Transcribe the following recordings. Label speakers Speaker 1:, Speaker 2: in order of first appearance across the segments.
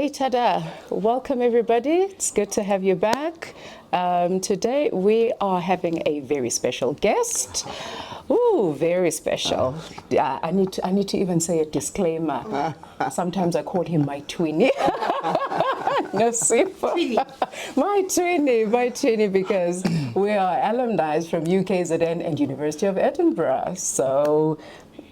Speaker 1: Hey Tada, welcome everybody. It's good to have you back. Today we are having a very special guest. Ooh, very special. I need to even say a disclaimer. Sometimes I call him my twinny. No, super. My twinny, because we are alumni from UKZN and University of Edinburgh. So,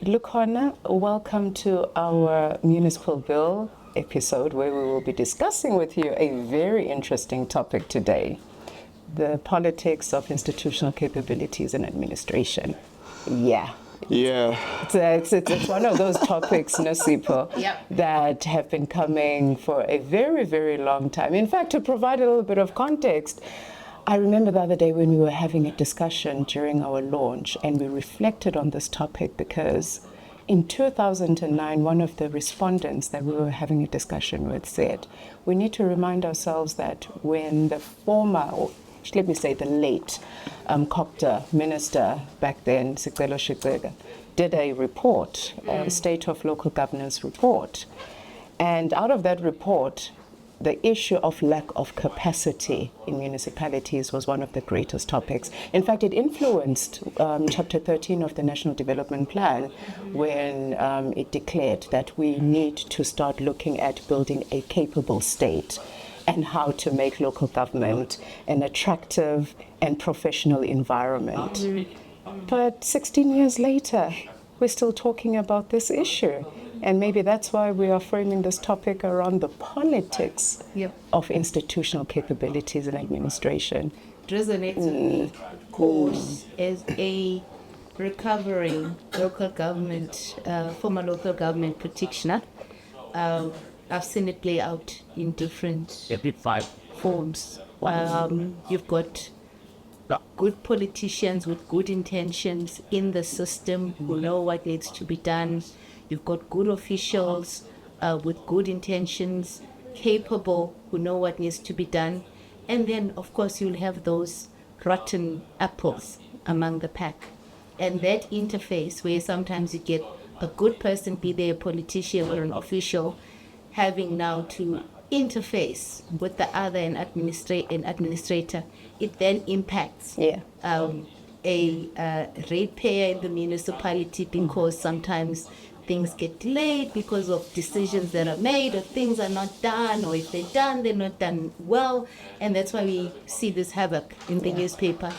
Speaker 1: Lukhona, welcome to our Municipal Bill episode where we will be discussing with you a very interesting topic today, the politics of institutional capabilities in administration. Yeah. It's one of those topics, Municipal, that have been coming for a very, very long time. In fact, to provide a little bit of context, I remember the other day when we were having a discussion during our launch and we reflected on this topic because in 2009, one of the respondents that we were having a discussion with said, we need to remind ourselves that when the former, or let me say the late COPTA minister back then, Sicelo Shicega, did a report, a State of Local Governance report. And out of that report, the issue of lack of capacity in municipalities was one of the greatest topics. In fact, it influenced Chapter 13 of the National Development Plan when it declared that we need to start looking at building a capable state and how to make local government an attractive and professional environment. But 16 years later, we're still talking about this issue. And maybe that's why we are framing this topic around the politics of institutional capabilities in administration.
Speaker 2: It resonates with me, of course, as a recovering local government, former local government practitioner. I've seen it play out in different forms. You've got good politicians with good intentions in the system who know what needs to be done. You've got good officials with good intentions, capable, who know what needs to be done. And then, of course, you'll have those rotten apples among the pack. And that interface where sometimes you get a good person, be they a politician or an official, having now to interface with the other, an administrator, it then impacts a ratepayer in the municipality because sometimes things get delayed because of decisions that are made, or things are not done, or if they're done, they're not done well. And that's why we see this havoc in the newspaper.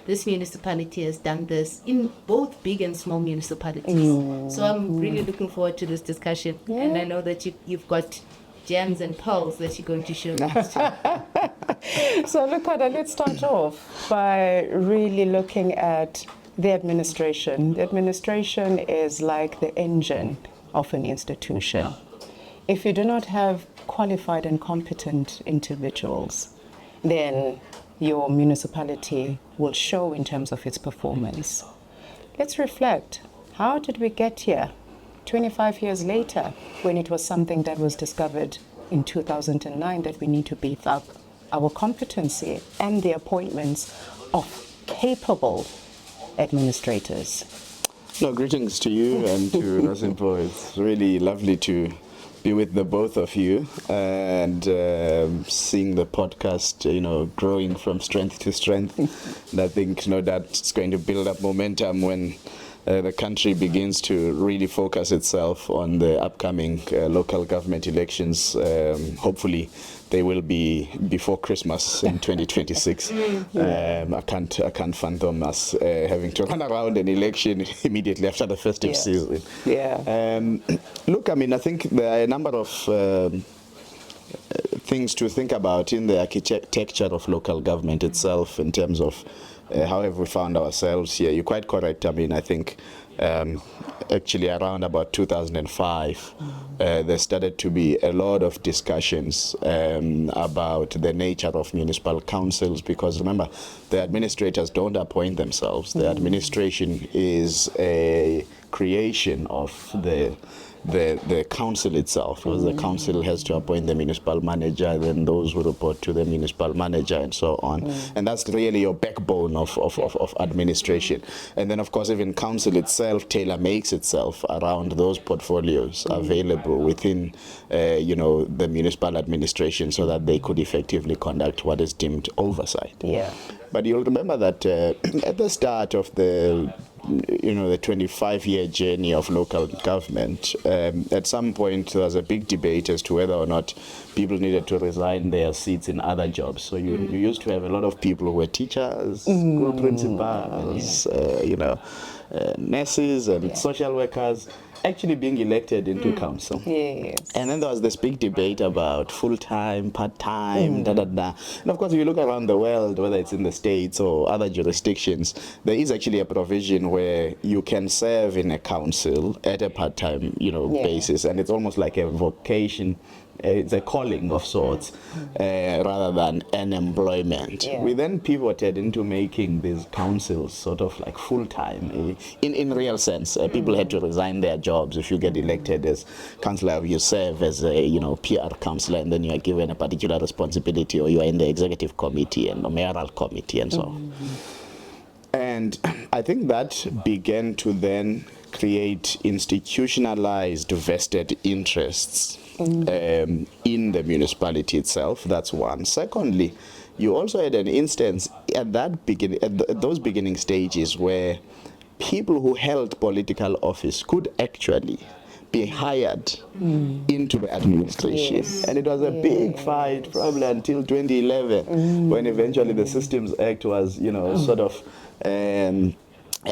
Speaker 2: This municipality has done this in both big and small municipalities. So I'm really looking forward to this discussion. And I know that you've got gems and pearls that you're going to show us.
Speaker 1: So Lukhona, let's start off by really looking at the administration. The administration is like the engine of an institution. If you do not have qualified and competent individuals, then your municipality will show in terms of its performance. Let's reflect. How did we get here 25 years later when it was something that was discovered in 2009 that we need to beef up our competency and the appointments of capable administrators?
Speaker 3: No, greetings to you and to Municipal. It's really lovely to be with the both of you and seeing the podcast, growing from strength to strength. And I think, that's going to build up momentum when the country begins to really focus itself on the upcoming local government elections. Hopefully, they will be before Christmas in 2026. I can't fathom us having to run around an election immediately after the festive season. Look, I think there are a number of things to think about in the architecture of local government itself in terms of how have we found ourselves here. You're quite correct. I think actually around about 2005, there started to be a lot of discussions about the nature of municipal councils, because remember, the administrators don't appoint themselves. The administration is a creation of the council itself, because the council has to appoint the municipal manager, then those who report to the municipal manager, and so on. And that's really your backbone of administration. And then, of course, even council itself tailor makes itself around those portfolios available within, the municipal administration, so that they could effectively conduct what is deemed oversight.
Speaker 1: Yeah.
Speaker 3: But you'll remember that at the start of the 25-year journey of local government, at some point there was a big debate as to whether or not people needed to resign their seats in other jobs. So you used to have a lot of people who were teachers, school principals, nurses and social workers actually being elected into council.
Speaker 1: Yes.
Speaker 3: And then there was this big debate about full-time, part-time, And of course, if you look around the world, whether it's in the States or other jurisdictions, there is actually a provision where you can serve in a council at a part-time, basis. And it's almost like a vocation. It's a calling of sorts, rather than an employment.
Speaker 1: Yeah.
Speaker 3: We then pivoted into making these councils sort of like full-time. In real sense, people had to resign their jobs. If you get elected as councillor, you serve as a PR councillor, and then you are given a particular responsibility, or you are in the executive committee and the mayoral committee and so on. And I think that began to then create institutionalized vested interests in the municipality itself. That's one. Secondly, you also had an instance at those beginning stages where people who held political office could actually be hired into the administration.
Speaker 1: Yes.
Speaker 3: And it was a big fight probably until 2011 when eventually the Systems Act was sort of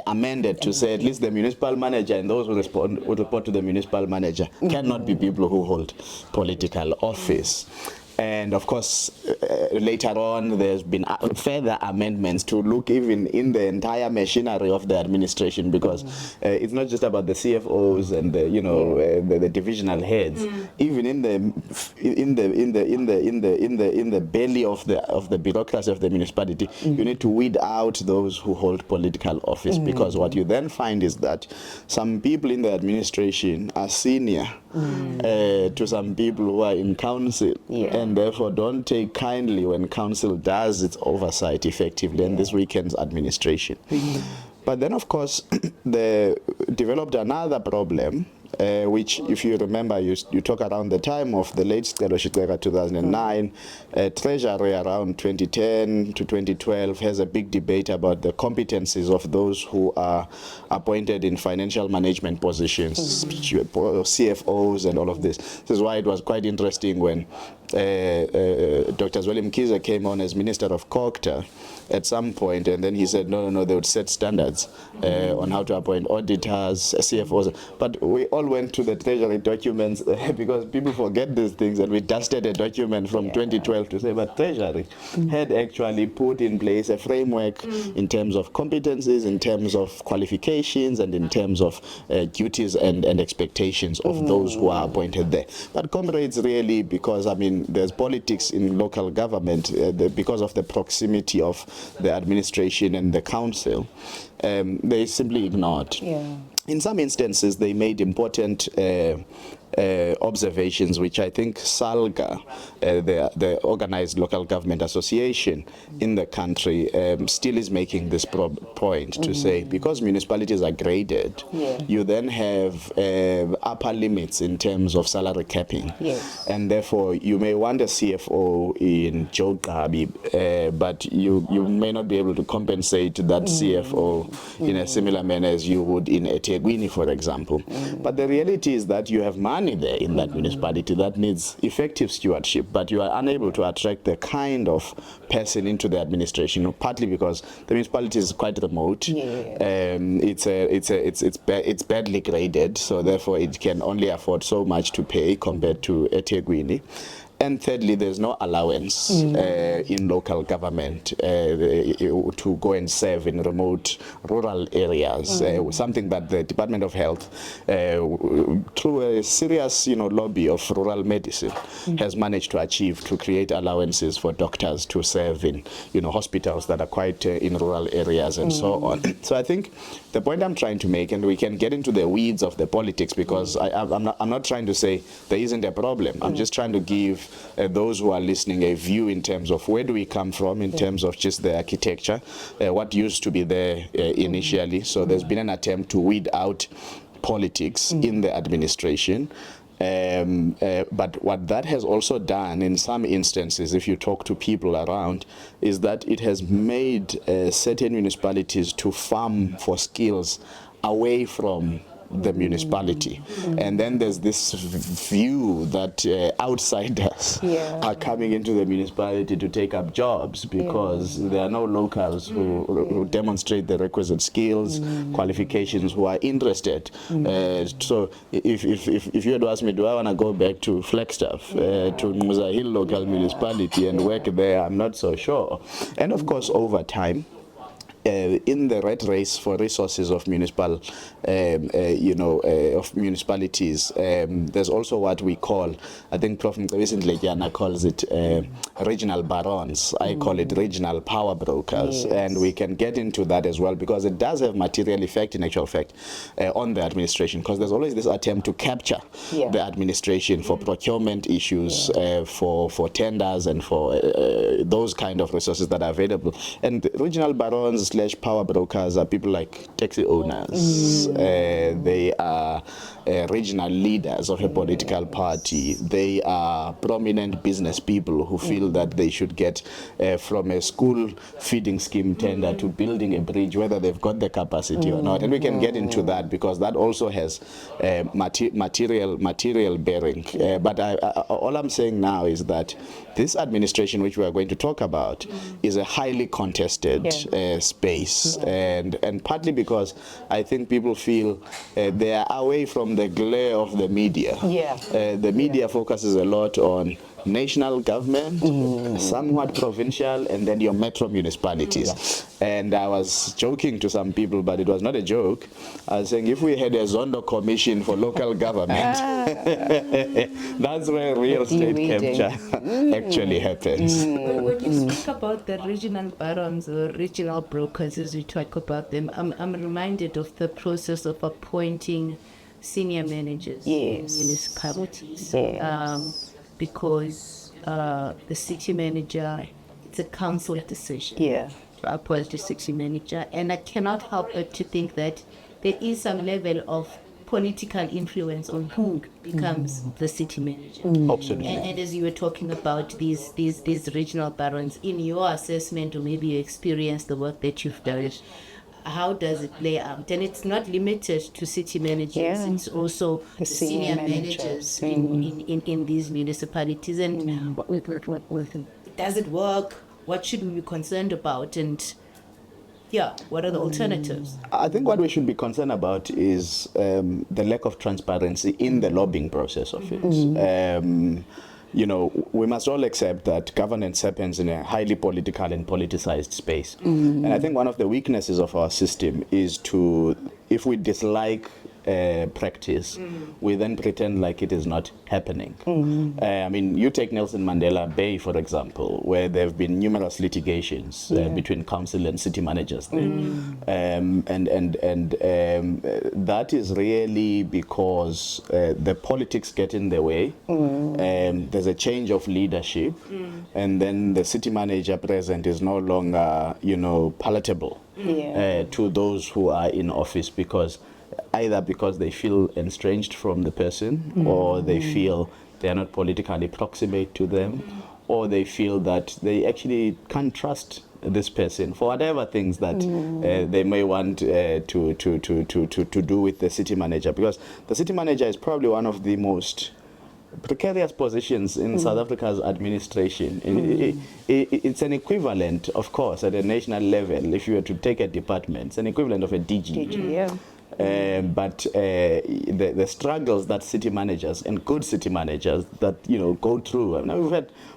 Speaker 3: amended to say at least the municipal manager and those who report to the municipal manager cannot be people who hold political office. And of course, later on, there's been further amendments to look even in the entire machinery of the administration, because it's not just about the CFOs and the divisional heads. Even in the belly of the bureaucracy of the municipality, you need to weed out those who hold political office, because what you then find is that some people in the administration are senior to some people who are in council. And therefore don't take kindly when council does its oversight effectively, and this weakens administration. But then, of course, they developed another problem, which, if you remember, you talk around the time of the late Sicelo Shiceka 2009, Treasury around 2010 to 2012 has a big debate about the competencies of those who are appointed in financial management positions, CFOs and all of this. This is why it was quite interesting when Dr. Zweli Mkhize came on as Minister of COGTA at some point, and then he said, no, they would set standards on how to appoint auditors, CFOs. But we all went to the Treasury documents because people forget these things, and we dusted a document from 2012 to say, but Treasury had actually put in place a framework in terms of competencies, in terms of qualifications, and in terms of duties and expectations of those who are appointed there. But comrades, really, because, there's politics in local government because of the proximity of the administration and the council, they simply ignored. In some instances, they made important observations, which I think SALGA, the Organized Local Government Association in the country, still is making this point to say, because municipalities are graded, you then have upper limits in terms of salary capping. And therefore, you may want a CFO in Jogabi, but you may not be able to compensate that CFO in a similar manner as you would in eThekwini, for example. But the reality is that you have money there in that municipality that needs effective stewardship, but you are unable to attract the kind of person into the administration, partly because the municipality is quite remote. It's badly graded, so therefore it can only afford so much to pay compared to eThekwini. And thirdly, there's no allowance in local government to go and serve in remote rural areas, something that the Department of Health, through a serious lobby of rural medicine, has managed to achieve, to create allowances for doctors to serve in hospitals that are quite in rural areas and so on. So I think the point I'm trying to make, and we can get into the weeds of the politics, because I'm not trying to say there isn't a problem. I'm just trying to give those who are listening a view in terms of where do we come from in terms of just the architecture, what used to be there initially. So there's been an attempt to weed out politics in the administration. But what that has also done in some instances, if you talk to people around, is that it has made certain municipalities to farm for skills away from the municipality. And then there's this view that outsiders are coming into the municipality to take up jobs because there are no locals who demonstrate the requisite skills, qualifications, who are interested. So if you had to ask me, do I want to go back to Flagstaff, to Muza Hill local municipality and work there, I'm not so sure. And of course, over time, in the rat race for resources of municipal, of municipalities, there's also what we call, I think Prof. recently Jana calls it regional barons. I call it regional power brokers, and we can get into that as well, because it does have material effect, in actual fact, on the administration, because there's always this attempt to capture the administration for procurement issues, for tenders, and for those kind of resources that are available. And regional barons / power brokers are people like taxi owners. They are regional leaders of a political party. They are prominent business people who feel that they should get from a school feeding scheme tender to building a bridge, whether they've got the capacity or not. And we can get into that, because that also has material bearing. But all I'm saying now is that this administration, which we are going to talk about, is a highly contested space, and partly because I think people feel they are away from the glare of the media. The media focuses a lot on national government, somewhat provincial, and then your metro municipalities. And I was joking to some people, but it was not a joke. I was saying, if we had a Zondo commission for local government, that's where real state capture actually happens.
Speaker 2: When you speak about the regional barons or regional brokers, as we talk about them, I'm reminded of the process of appointing senior managers in municipalities. Because the city manager, it's a council decision to appoint the city manager. And I cannot help but to think that there is some level of political influence on who becomes the city manager.
Speaker 3: Absolutely.
Speaker 2: And as you were talking about these regional barons, in your assessment or maybe your experience, the work that you've done, how does it play out? And it's not limited to city managers, it's also the senior managers in these municipalities. And does it work? What should we be concerned about? And what are the alternatives?
Speaker 3: I think what we should be concerned about is the lack of transparency in the lobbying process of it. We must all accept that governance happens in a highly political and politicized space. And I think one of the weaknesses of our system is if we dislike practice, we then pretend like it is not happening. I mean, you take Nelson Mandela Bay, for example, where there have been numerous litigations between council and city managers there. That is really because the politics get in the way. There's a change of leadership, and then the city manager present is no longer, palatable to those who are in office, either because they feel estranged from the person, or they feel they are not politically proximate to them, or they feel that they actually can't trust this person for whatever things that they may want to do with the city manager, because the city manager is probably one of the most precarious positions in South Africa's administration. It's an equivalent, of course, at a national level. If you were to take a department, it's an equivalent of a DG. but the struggles that city managers and good city managers that go through. I mean,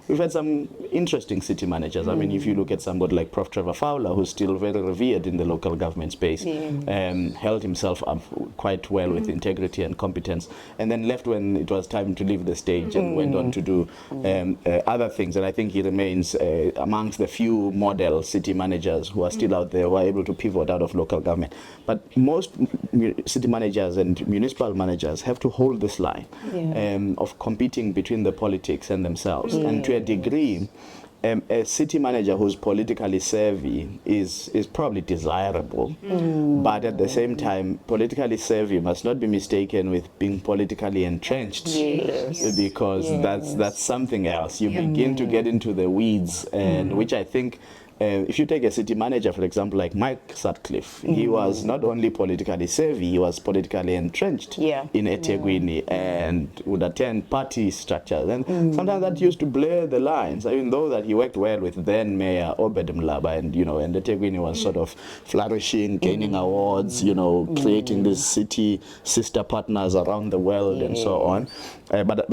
Speaker 3: we've had some interesting city managers. I mean, if you look at somebody like Prof. Trevor Fowler, who's still very revered in the local government space, held himself up quite well with integrity and competence, and then left when it was time to leave the stage and went on to do other things. And I think he remains amongst the few model city managers who are still out there, who are able to pivot out of local government. But most city managers and municipal managers have to hold this line of competing between the politics and themselves. And to a degree, a city manager who's politically savvy is probably desirable, but at the same time, politically savvy must not be mistaken with being politically entrenched, because that's something else. You begin to get into the weeds, and which I think, if you take a city manager, for example, like Mike Sutcliffe, he was not only politically savvy, he was politically entrenched in eThekwini and would attend party structures. And sometimes that used to blur the lines, even though that he worked well with then Mayor Obed Mlaba, and and eThekwini was sort of flourishing, gaining awards, creating these city sister partners around the world and so on. But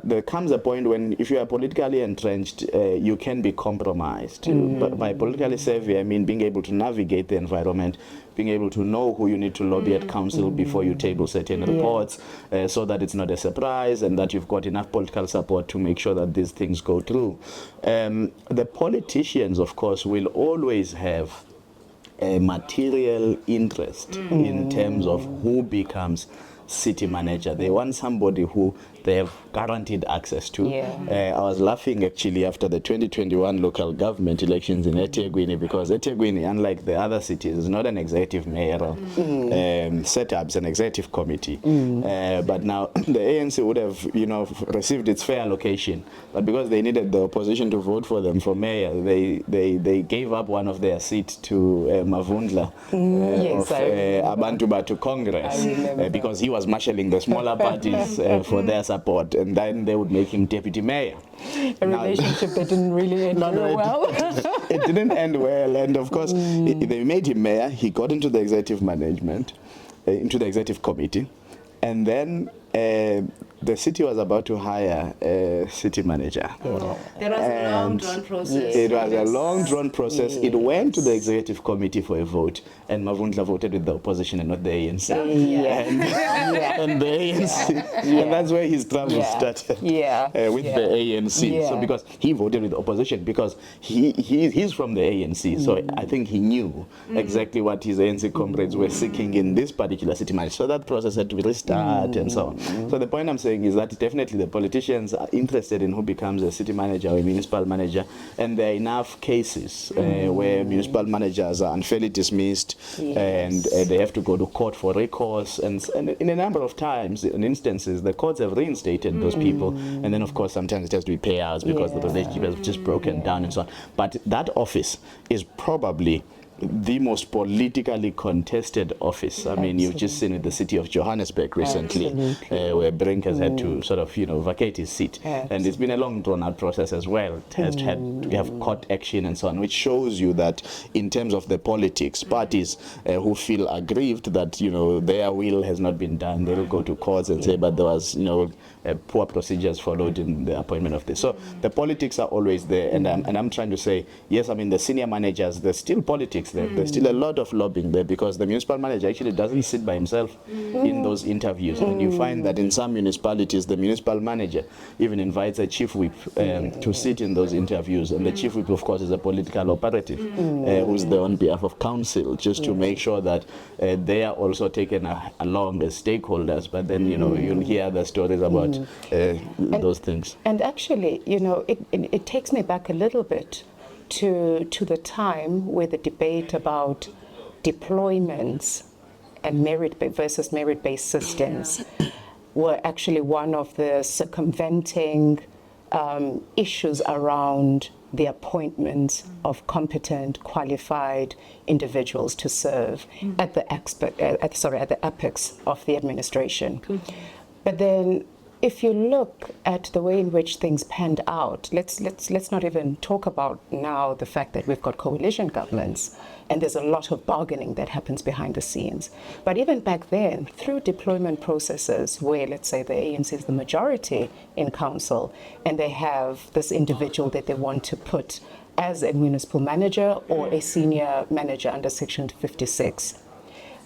Speaker 3: there comes a point when, if you are politically entrenched, you can be compromised. But by politically savvy, I mean being able to navigate the environment, being able to know who you need to lobby at council before you table certain reports, so that it's not a surprise and that you've got enough political support to make sure that these things go through. The politicians, of course, will always have a material interest in terms of who becomes city manager. They want somebody who they have guaranteed access to. I was laughing actually after the 2021 local government elections in eThekwini, because eThekwini, unlike the other cities, is not an executive mayoral setup, it's an executive committee. But now the ANC would have, received its fair allocation, but because they needed the opposition to vote for them for mayor, they gave up one of their seats to Mavundla of Abantu Batu Congress, because he was marshalling the smaller parties for their support, and then they would make him deputy mayor.
Speaker 1: A relationship that didn't really end well.
Speaker 3: It didn't end well, and of course, they made him mayor. He got into the executive management, into the executive committee, and then the city was about to hire a city manager.
Speaker 2: There was a long drawn process.
Speaker 3: It was a long drawn process. It went to the executive committee for a vote, and Mavundla voted with the opposition and not the ANC. And the ANC, and that's where his trouble started. With the ANC. So because he voted with the opposition, because he's from the ANC, so I think he knew exactly what his ANC comrades were seeking in this particular city manager. So that process had to be restart and so on. So the point I'm saying is that definitely the politicians are interested in who becomes a city manager or a municipal manager, and there are enough cases where municipal managers are unfairly dismissed, and they have to go to court for recourse, and in a number of times, in instances, the courts have reinstated those people, and then of course sometimes it has to be payouts because the relationship has just broken down and so on. But that office is probably the most politically contested office. I mean, you've just seen with the city of Johannesburg recently, where Brink has had to sort of, vacate his seat. And it's been a long drawn-out process as well. It has had to have court action and so on, which shows you that in terms of the politics, parties who feel aggrieved that, their will has not been done, they will go to courts and say, but there was, poor procedures followed in the appointment of this. So the politics are always there, and I'm trying to say, yes, I mean, the senior managers, there's still politics there. There's still a lot of lobbying there, because the municipal manager actually doesn't sit by himself in those interviews. And you find that in some municipalities, the municipal manager even invites a chief whip to sit in those interviews. And the chief whip, of course, is a political operative who's there on behalf of council, just to make sure that they are also taken along as stakeholders. But then, you'll hear the stories about those things.
Speaker 1: And actually, it takes me back a little bit to the time where the debate about deployments and merit versus merit-based systems were actually one of the circumventing issues around the appointments of competent, qualified individuals to serve at the apex of the administration. But then if you look at the way in which things panned out, let's not even talk about now the fact that we've got coalition governments and there's a lot of bargaining that happens behind the scenes. But even back then, through deployment processes where, let's say, the ANC is the majority in council and they have this individual that they want to put as a municipal manager or a senior manager under Section 56,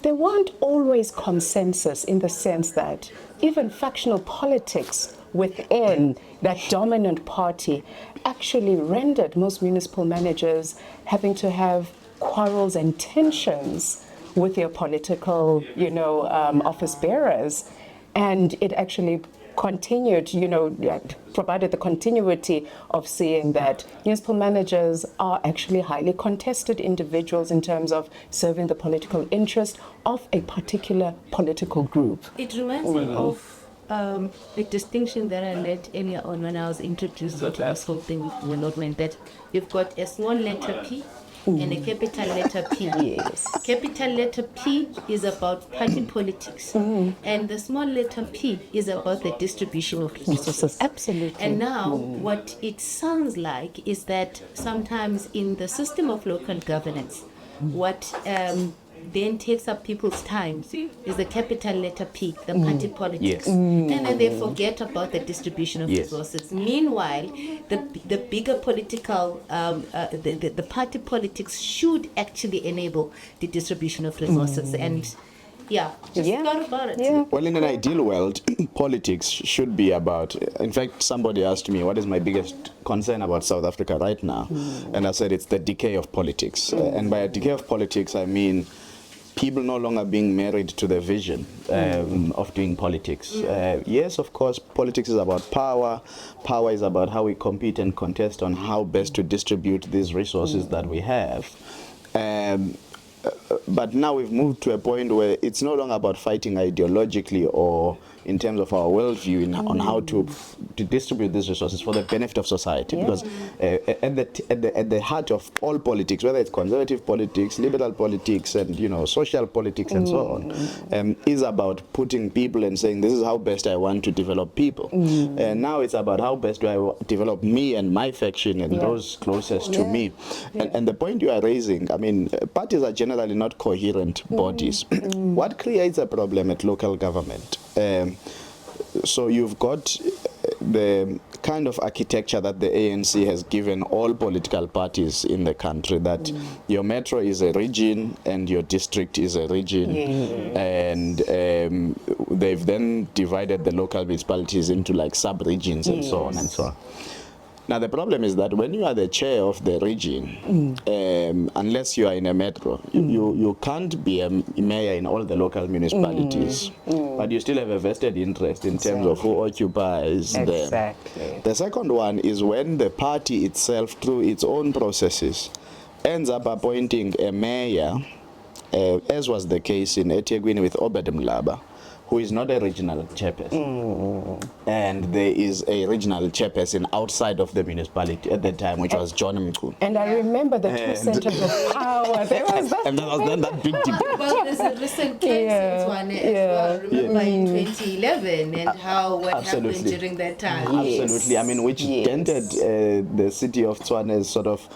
Speaker 1: there weren't always consensus in the sense that even factional politics within that dominant party actually rendered most municipal managers having to have quarrels and tensions with their political, office bearers. And it actually continued, provided the continuity of seeing that municipal managers are actually highly contested individuals in terms of serving the political interest of a particular political group.
Speaker 2: It reminds me of a distinction that I made earlier on when I was introduced to this whole thing with development, that you've got a small letter P and a capital letter P.
Speaker 1: Yes.
Speaker 2: Capital letter P is about party politics, and the small letter P is about the distribution of resources.
Speaker 1: Absolutely.
Speaker 2: And now, what it sounds like is that sometimes in the system of local governance, what then takes up people's time is the capital letter P, the party politics.
Speaker 3: Yes.
Speaker 2: And then they forget about the distribution of resources. Meanwhile, the bigger political, the party politics should actually enable the distribution of resources. And thought about it.
Speaker 1: Yeah.
Speaker 3: Well, in an ideal world, politics should be about, in fact, somebody asked me, what is my biggest concern about South Africa right now? And I said, it's the decay of politics. And by a decay of politics, I mean people no longer being married to the vision of doing politics. Yes, of course, politics is about power. Power is about how we compete and contest on how best to distribute these resources that we have. But now we've moved to a point where it's no longer about fighting ideologically or in terms of our worldview on how to distribute these resources for the benefit of society. Because at the heart of all politics, whether it's conservative politics, liberal politics, and social politics and so on, is about putting people and saying this is how best I want to develop people. And now it's about how best do I develop me and my faction and those closest to me. And the point you are raising, I mean, parties are generally not coherent bodies. What creates a problem at local government? So you've got the kind of architecture that the ANC has given all political parties in the country, that your metro is a region and your district is a region, and they've then divided the local municipalities into like sub-regions and so on and so on. Now, the problem is that when you are the chair of the region, unless you are in a metro, you can't be a mayor in all the local municipalities, but you still have a vested interest in terms of who occupies them.
Speaker 1: Exactly.
Speaker 3: The second one is when the party itself, through its own processes, ends up appointing a mayor, as was the case in eThekwini with Obed Mlaba, who is not a regional chairperson. And there is a regional chairperson outside of the municipality at that time, which was John Mnguni.
Speaker 1: And I remember the two centers of power. There was that.
Speaker 3: And that was then that big debate.
Speaker 2: Well, there's a recent case as well. Remember in 2011 and what happened during that time.
Speaker 3: Absolutely. I mean, which dented the city of Tshwane's sort of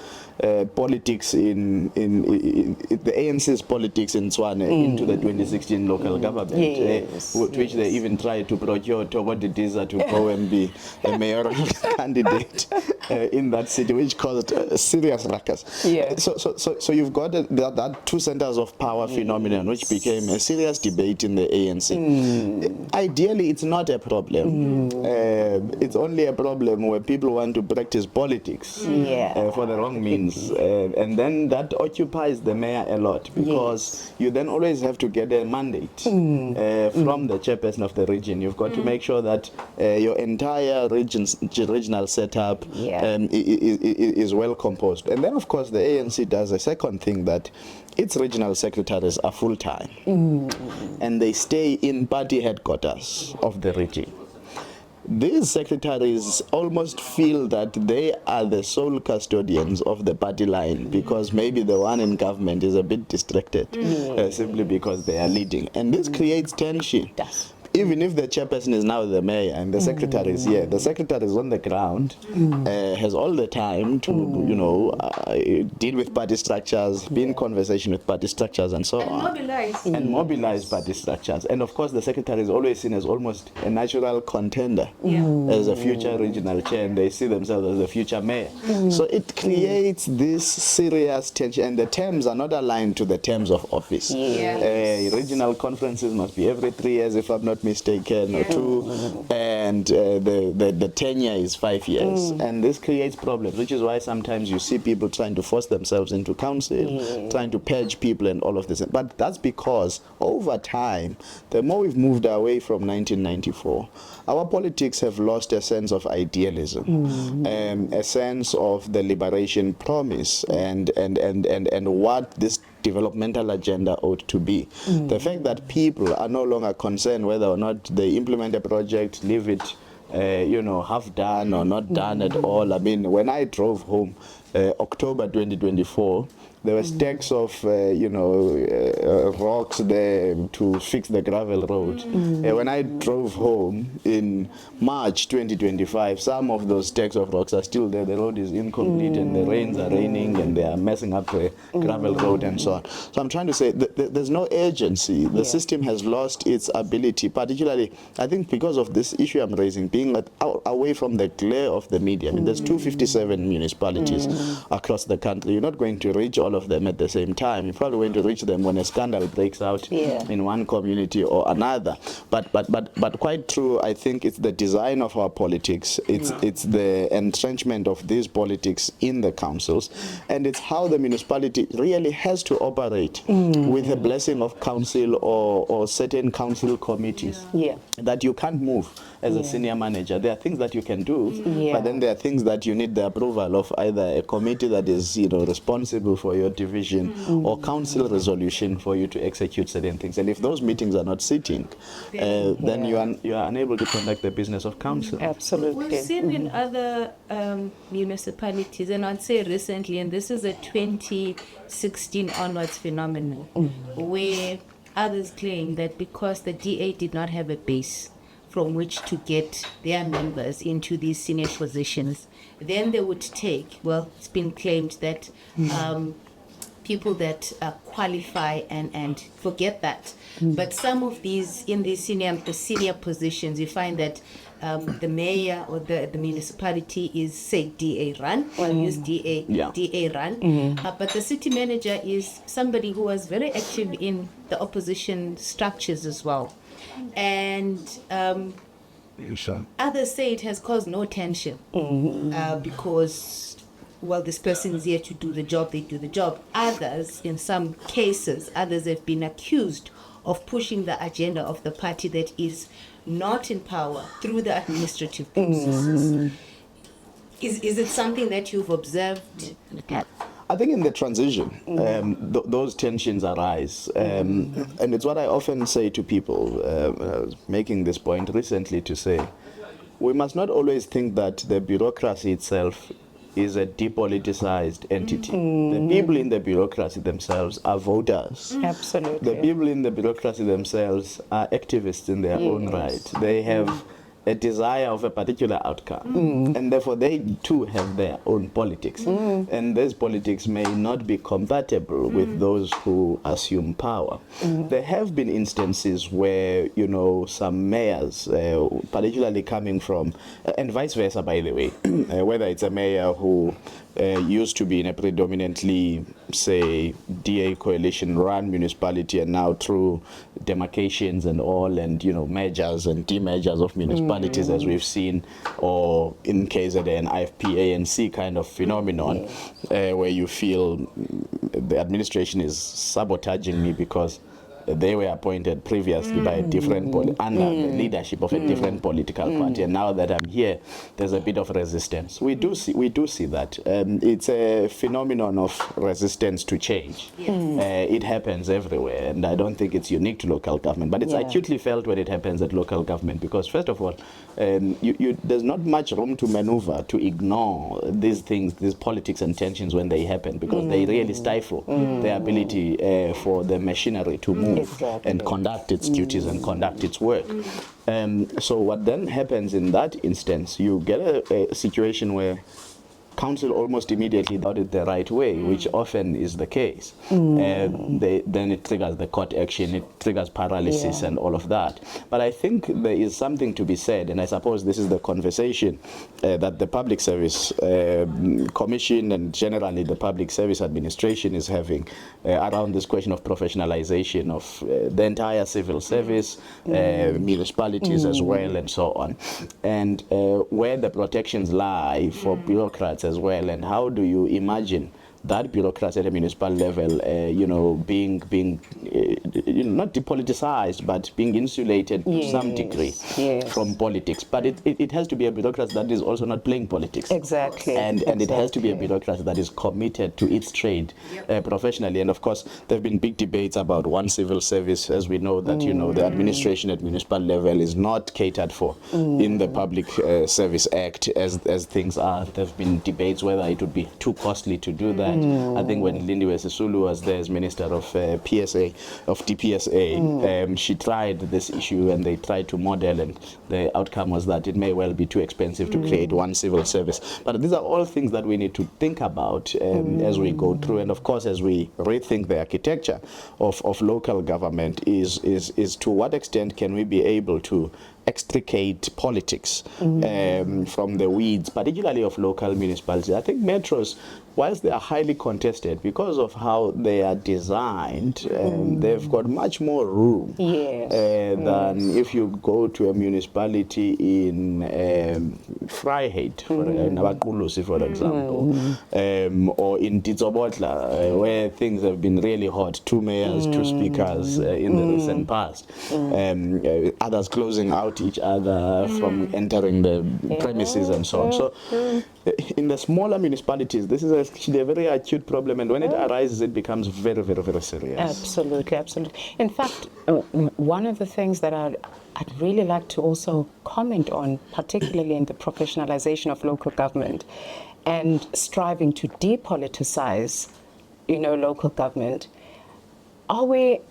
Speaker 3: politics in the ANC's politics in Tshwane into the 2016 local government, which they even tried to procure Togo Didiza to go and be a mayoral candidate in that city, which caused serious ruckus. So you've got that two centers of power phenomenon, which became a serious debate in the ANC. Ideally, it's not a problem. It's only a problem where people want to practice politics for the wrong means. And then that occupies the mayor a lot, because you then always have to get a mandate from the chairperson of the region. You've got to make sure that your entire regional setup is well composed. And then, of course, the ANC does a second thing, that its regional secretaries are full-time, and they stay in party headquarters of the region. These secretaries almost feel that they are the sole custodians of the party line, because maybe the one in government is a bit distracted simply because they are leading. And this creates tension. even if the chairperson is now the mayor and the secretary is here, the secretary is on the ground, has all the time to, deal with party structures, be in conversation with party structures and so on. Mobilize party structures. And of course, the secretary is always seen as almost a natural contender as a future regional chair, and they see themselves as the future mayor. So it creates this serious tension, and the terms are not aligned to the terms of office. Regional conferences must be every 3 years, if I'm not mistaken, or 2, and the tenure is 5 years. And this creates problems, which is why sometimes you see people trying to force themselves into council, trying to purge people and all of this. But that's because over time, the more we've moved away from 1994, our politics have lost a sense of idealism, a sense of the liberation promise, and what this developmental agenda ought to be. The fact that people are no longer concerned whether or not they implement a project, leave it half done or not done at all. I mean, when I drove home, October 2024, there were stacks of, rocks there to fix the gravel road. When I drove home in March 2025, some of those stacks of rocks are still there. The road is incomplete and the rains are raining and they are messing up the gravel road and so on. So I'm trying to say that there's no urgency. The system has lost its ability, particularly, I think, because of this issue I'm raising, being away from the glare of the media. I mean, there's 257 municipalities across the country. You're not going to reach all of them at the same time. You're probably going to reach them when a scandal breaks out in one community or another. But quite true, I think it's the design of our politics. It's the entrenchment of these politics in the councils, and it's how the municipality really has to operate with the blessing of council or certain council committees. That you can't move as a senior manager. There are things that you can do, but then there are things that you need the approval of either a committee that is responsible for your division or council resolution for you to execute certain things. And if those meetings are not sitting, then you are unable to conduct the business of council.
Speaker 1: Absolutely.
Speaker 2: We've seen in other municipalities, and I'd say recently, and this is a 2016 onwards phenomenon, where others claim that because the DA did not have a base from which to get their members into these senior positions, then they would take, well, it's been claimed that people that qualify and forget that. But some of these, in these senior positions, you find that the mayor or the municipality is, say, DA run, or use DA run, but the city manager is somebody who was very active in the opposition structures as well. And others say it has caused no tension because, well, this person is here to do the job, they do the job. Others, in some cases, others have been accused of pushing the agenda of the party that is not in power through the administrative processes. Is it something that you've observed?
Speaker 3: I think in the transition, those tensions arise. And it's what I often say to people, I was making this point recently to say, we must not always think that the bureaucracy itself is a depoliticized entity. The people in the bureaucracy themselves are voters.
Speaker 1: Absolutely.
Speaker 3: The people in the bureaucracy themselves are activists in their own right. They have a desire of a particular outcome, and therefore they too have their own politics, and these politics may not be compatible with those who assume power. There have been instances where some mayors, particularly coming from, and vice versa, by the way, whether it's a mayor who used to be in a predominantly, say, DA coalition-run municipality, and now through demarcations and all, and mergers and demergers of municipalities, as we've seen, or in KZN, IFP, ANC kind of phenomenon, where you feel the administration is sabotaging me because they were appointed previously by a different under the leadership of a different political party, and now that I'm here, there's a bit of resistance. We do see that. It's a phenomenon of resistance to change. It happens everywhere, and I don't think it's unique to local government, but it's acutely felt when it happens at local government, because first of all, there's not much room to maneuver, to ignore these things, these politics and tensions when they happen, because they really stifle the ability for the machinery to move. move
Speaker 1: Exactly.
Speaker 3: and conduct its duties and conduct its work. So what then happens in that instance, you get a situation where council almost immediately got it the right way, which often is the case. Then it triggers the court action, it triggers paralysis and all of that. But I think there is something to be said, and I suppose this is the conversation that the Public Service Commission and generally the Public Service Administration is having around this question of professionalization of the entire civil service, municipalities as well, and so on. And where the protections lie for bureaucrats as well, and how do you imagine that bureaucrats at a municipal level, being not depoliticized, but being insulated to some degree from politics. But it has to be a bureaucrat that is also not playing politics.
Speaker 1: Exactly.
Speaker 3: And it has to be a bureaucrat that is committed to its trade professionally. And of course, there have been big debates about one civil service, as we know that the administration at municipal level is not catered for in the Public Service Act as things are. There have been debates whether it would be too costly to do that. I think when Lindiwe Sisulu was there as Minister of DPSA, she tried this issue and they tried to model, and the outcome was that it may well be too expensive to create one civil service. But these are all things that we need to think about as we go through, and of course as we rethink the architecture of local government is to what extent can we be able to extricate politics from the weeds, particularly of local municipalities. I think metros, whilst they are highly contested because of how they are designed, they've got much more room than if you go to a municipality in Vryheid, for example, or in Ditsobotla, where things have been really hot, 2 mayors, 2 speakers in the recent past, others closing out each other from entering the premises and so on. So in the smaller municipalities, this is actually a very acute problem, and when it arises, it becomes very, very, very serious.
Speaker 1: Absolutely, absolutely. In fact, one of the things that I'd really like to also comment on, particularly in the professionalization of local government and striving to depoliticize, local government, are we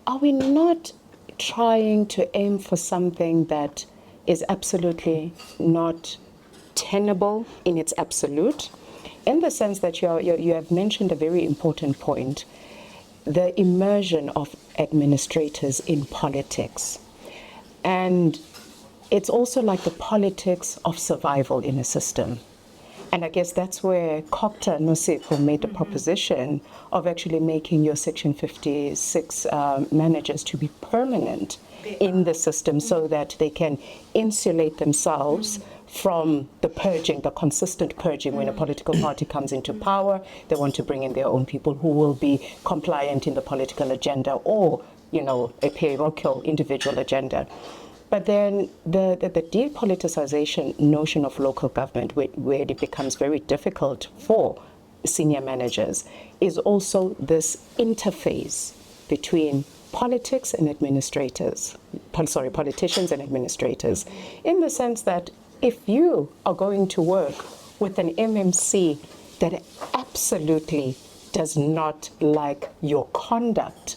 Speaker 1: not trying to aim for something that is absolutely not tenable in its absolute, in the sense that you have mentioned a very important point, the immersion of administrators in politics. And it's also like the politics of survival in a system. And I guess that's where Copter Nosipho made the proposition of actually making your Section 56 managers to be permanent in the system so that they can insulate themselves from the purging, the consistent purging. When a political party comes into power, they want to bring in their own people who will be compliant in the political agenda or, a parochial individual agenda. But then the depoliticization notion of local government, where it becomes very difficult for senior managers, is also this interface between politics and administrators, politicians and administrators, in the sense that if you are going to work with an MMC that absolutely does not like your conduct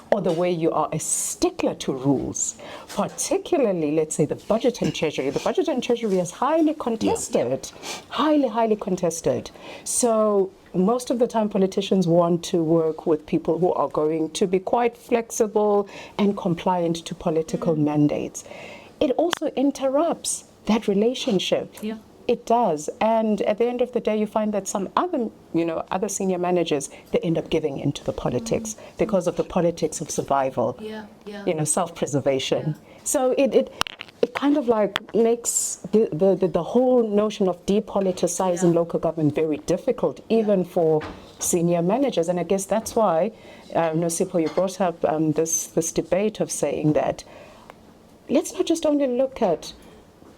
Speaker 1: or the way you are a stickler to rules, particularly, let's say, the budget and treasury. The budget and treasury is highly contested, highly contested. So most of the time politicians want to work with people who are going to be quite flexible and compliant to political mandates. It also interrupts that relationship. It does. And at the end of the day, you find that some other senior managers, they end up giving into the politics because of the politics of survival, self-preservation. So it kind of like makes the whole notion of depoliticizing local government very difficult, even for senior managers. And I guess that's why, Nosipho, you brought up this debate of saying that let's not just only look at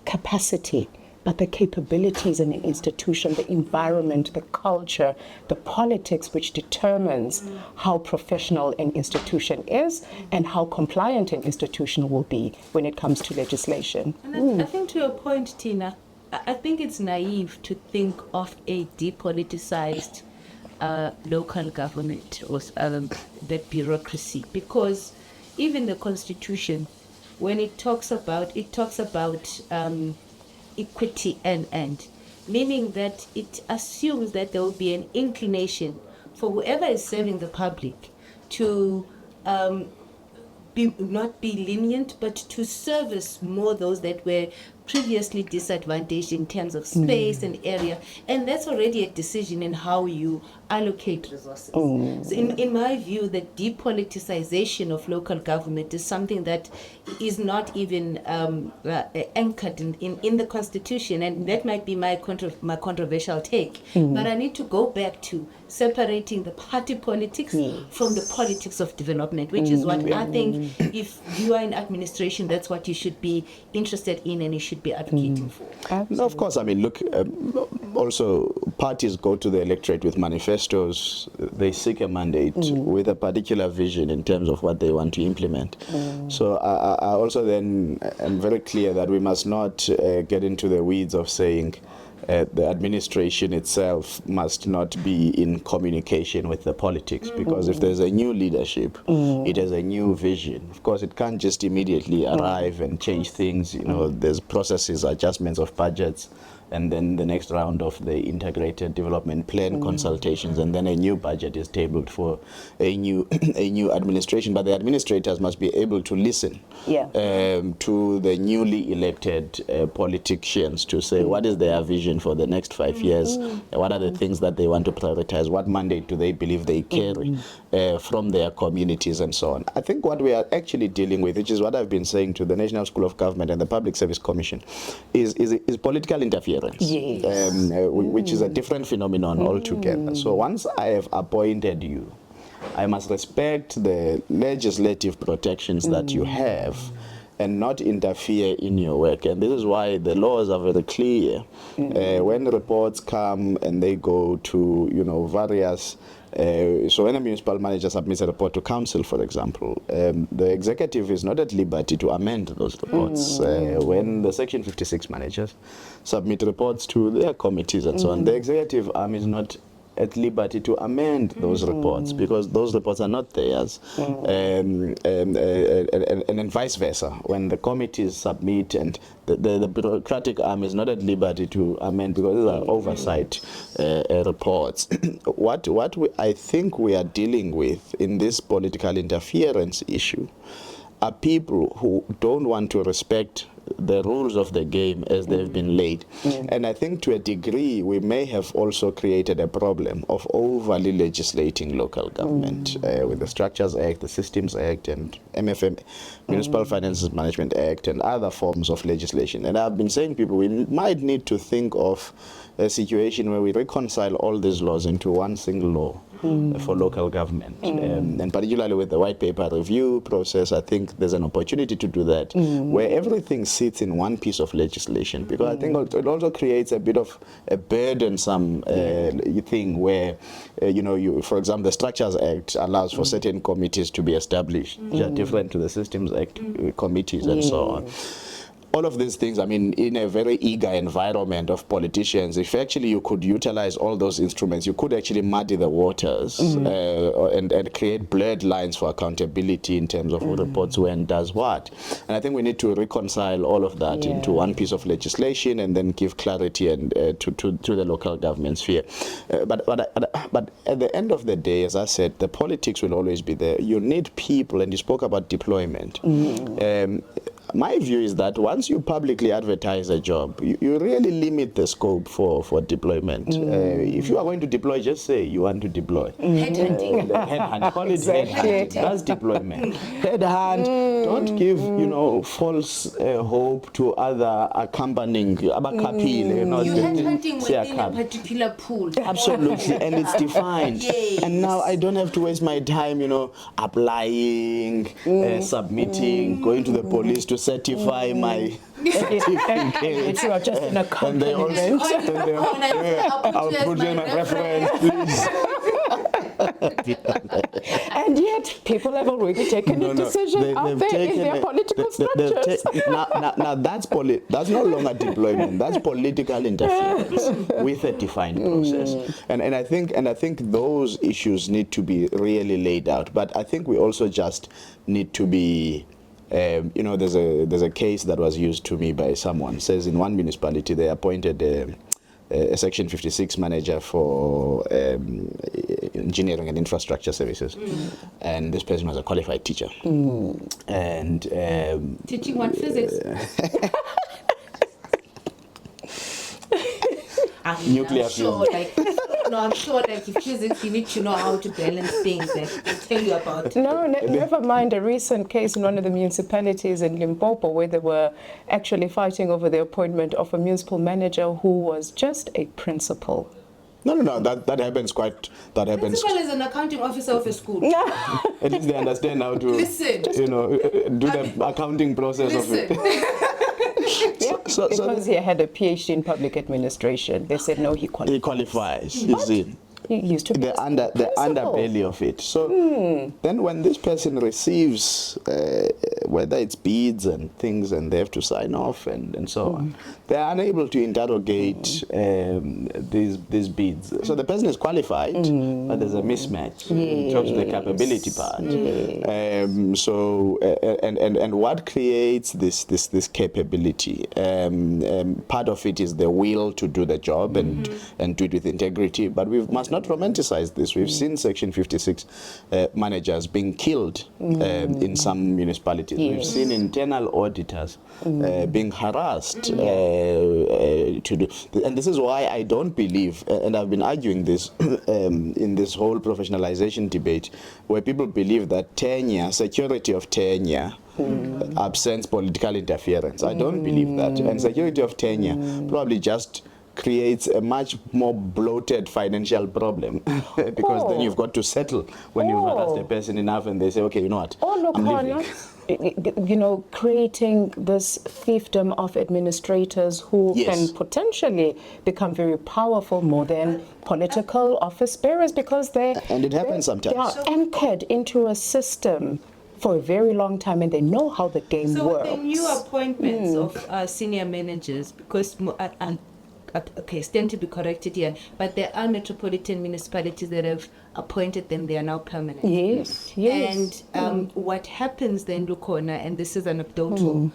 Speaker 1: capacity, but the capabilities in an institution, the environment, the culture, the politics, which determines how professional an institution is and how compliant an institution will be when it comes to legislation.
Speaker 2: And I think to your point, Tina, I think it's naive to think of a depoliticized local government or the bureaucracy, because even the Constitution, when it talks about equity and meaning that it assumes that there will be an inclination for whoever is serving the public to not be lenient, but to service more those that were previously disadvantaged in terms of space and area. And that's already a decision in how you allocate resources. So in my view, the depoliticization of local government is something that is not even anchored in the Constitution, and that might be my controversial take. But I need to go back to separating the party politics from the politics of development, which is what I think, if you are in administration, that's what you should be interested in and you should be advocating for.
Speaker 3: No, of course. I mean, look, also parties go to the electorate with manifestos. They seek a mandate with a particular vision in terms of what they want to implement. So I also then am very clear that we must not get into the weeds of saying the administration itself must not be in communication with the politics, because if there's a new leadership, it has a new vision. Of course, it can't just immediately arrive and change things. You know, there's processes, adjustments of budgets, and then the next round of the integrated development plan consultations, and then a new budget is tabled for a new administration. But the administrators must be able to listen to the newly elected politicians to say what is their vision for the next 5 years, what are the things that they want to prioritize, what mandate do they believe they carry from their communities, and so on. I think what we are actually dealing with, which is what I've been saying to the National School of Government and the Public Service Commission, is political interference. Which is a different phenomenon altogether. So once I have appointed you, I must respect the legislative protections that you have and not interfere in your work. And this is why the laws are very clear. When reports come and they go to, various so when a municipal manager submits a report to council, for example, the executive is not at liberty to amend those reports. When the Section 56 managers submit reports to their committees and so on, the executive arm is not at liberty to amend those reports, because those reports are not theirs. And then vice versa. When the committees submit and the bureaucratic arm is not at liberty to amend, because these are oversight reports. I think we are dealing with in this political interference issue are people who don't want to respect the rules of the game as they've been laid. And I think to a degree we may have also created a problem of overly legislating local government with the Structures Act, the Systems Act, and MFM, Municipal Finances Management Act, and other forms of legislation. And I've been saying people, we might need to think of a situation where we reconcile all these laws into one single law for local government. And particularly with the white paper review process, I think there's an opportunity to do that, where everything sits in one piece of legislation, because I think it also creates a bit of a burdensome thing where, for example, the Structures Act allows for certain committees to be established, which are different to the Systems Act committees and so on. All of these things, I mean, in a very eager environment of politicians, if actually you could utilize all those instruments, you could actually muddy the waters and create blurred lines for accountability in terms of who reports when does what. And I think we need to reconcile all of that into one piece of legislation and then give clarity and to the local government sphere. But at the end of the day, as I said, the politics will always be there. You need people, and you spoke about deployment. My view is that once you publicly advertise a job, you really limit the scope for deployment. If you are going to deploy, just say you want to deploy.
Speaker 2: Headhunting.
Speaker 3: Headhunt. Call it headhunt. That's deployment. Headhunt. Don't give, false hope to other accompanying,
Speaker 2: You're headhunting within a particular pool.
Speaker 3: Absolutely, and it's defined.
Speaker 2: Yes.
Speaker 3: And now I don't have to waste my time, applying, submitting, going to the police to certify my certificate.
Speaker 1: You are just in a
Speaker 3: And they also,
Speaker 2: I'll
Speaker 3: I'll put in my reference, please.
Speaker 1: And yet, people have already taken a decision out there in their political structures.
Speaker 3: Now that's no longer deployment. That's political interference with a defined process. And I think those issues need to be really laid out. But I think we also just need to be. There's a case that was used to me by someone. It says in one municipality they appointed a Section 56 manager for engineering and infrastructure services, and this person was a qualified teacher. And
Speaker 2: teaching what, physics?
Speaker 3: Nuclear
Speaker 2: fuel. I'm sure that if physics, you need to know how to balance things that I'll tell you about.
Speaker 1: No, never mind a recent case in one of the municipalities in Limpopo where they were actually fighting over the appointment of a municipal manager who was just a principal.
Speaker 3: No, that happens quite. That happens.
Speaker 2: Principal is an accounting officer of a school.
Speaker 3: At least they understand how to,
Speaker 2: listen,
Speaker 3: do the accounting process of it.
Speaker 1: Because he had a PhD in public administration, they said no, he qualifies.
Speaker 3: He qualifies. You see.
Speaker 1: He used to be
Speaker 3: the underbelly of it. So then when this person receives, whether it's bids and things, and they have to sign off and so on, they are unable to interrogate these bids. So the person is qualified, but there's a mismatch in terms of the capability part. And what creates this capability? Part of it is the will to do the job and do it with integrity, but we must not romanticize this. We've seen Section 56 managers being killed in some municipalities. Yes. We've seen internal auditors being harassed to do. And this is why I don't believe, and I've been arguing this in this whole professionalization debate, where people believe that tenure, security of tenure, absents political interference. I don't believe that. And security of tenure probably just creates a much more bloated financial problem because then you've got to settle when you've harassed a person enough and they say, okay, you know what, I'm leaving.
Speaker 1: Creating this fiefdom of administrators who can potentially become very powerful more than political office bearers because
Speaker 3: and it happens sometimes.
Speaker 1: They are anchored into a system for a very long time and they know how the game works.
Speaker 2: So the new appointments of senior managers, because okay, stand to be corrected here, but there are metropolitan municipalities that have appointed them. They are now permanent.
Speaker 1: Yes.
Speaker 2: And what happens then, Lukhona, and this is anecdotal,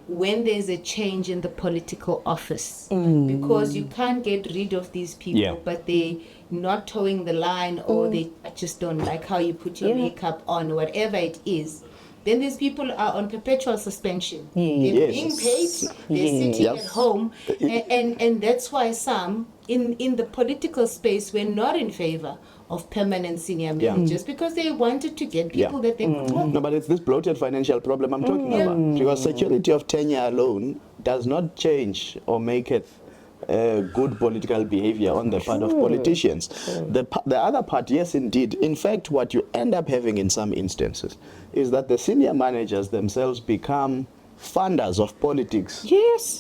Speaker 2: when there's a change in the political office, because you can't get rid of these people, but they're not towing the line, or they just don't like how you put your makeup on, whatever it is. Then these people are on perpetual suspension. They're being paid, they're sitting at home, and that's why some in the political space were not in favor of permanent senior managers because they wanted to get people that they could work.
Speaker 3: No, but it's this bloated financial problem I'm talking about. Because security of tenure alone does not change or make it good political behavior on the part of politicians. The other part, yes, indeed. In fact, what you end up having in some instances is that the senior managers themselves become funders of politics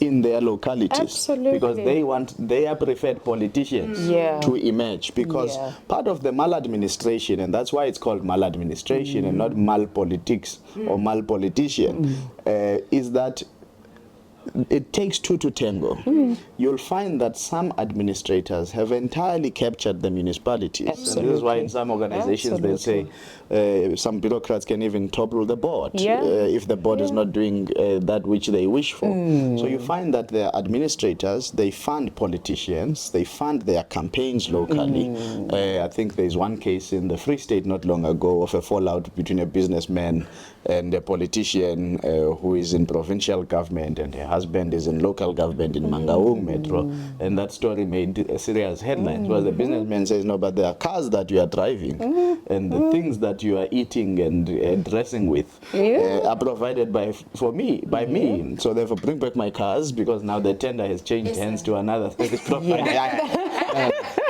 Speaker 3: in their localities.
Speaker 1: Absolutely.
Speaker 3: Because they want their preferred politicians to emerge. Because part of the maladministration, and that's why it's called maladministration and not malpolitics or malpolitician, is that it takes two to tango. You'll find that some administrators have entirely captured the municipalities. Absolutely. And this is why in some organizations they'll say some bureaucrats can even topple the board if the board is not doing that which they wish for. So you find that the administrators, they fund politicians, they fund their campaigns locally. I think there's one case in the Free State not long ago of a fallout between a businessman and a politician who is in provincial government, and her husband is in local government in Mangaung Metro, and that story made a serious headlines. Well, the businessman says, no, but there are cars that you are driving, and the things that you are eating and dressing with are provided by me. So therefore, bring back my cars because now the tender has changed hands to another service provider.